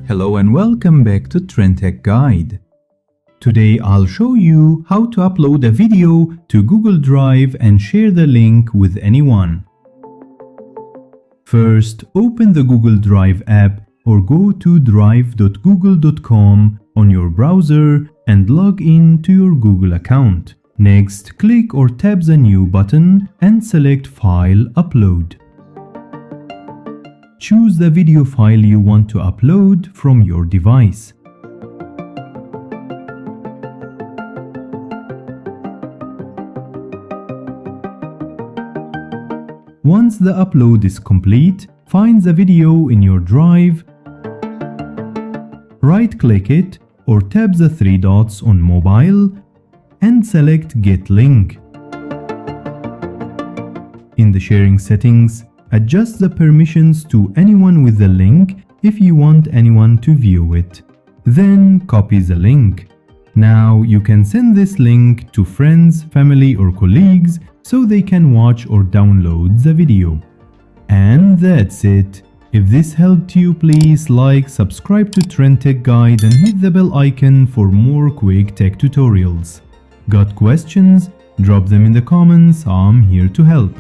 Hello and welcome back to Trend Tech Guide. Today I'll show you how to upload a video to Google Drive and share the link with anyone. First, open the Google Drive app or go to drive.google.com on your browser and log in to your Google account. Next, click or tap the New button and select File Upload. Choose the video file you want to upload from your device. Once the upload is complete, find the video in your drive, right-click it or tap the three dots on mobile and select Get Link. In the sharing settings, adjust the permissions to anyone with the link if you want anyone to view it. Then copy the link. Now you can send this link to friends, family or colleagues so they can watch or download the video. And that's it. If this helped you, please like, subscribe to Trend Tech Guide and hit the bell icon for more quick tech tutorials. Got questions? Drop them in the comments, I'm here to help.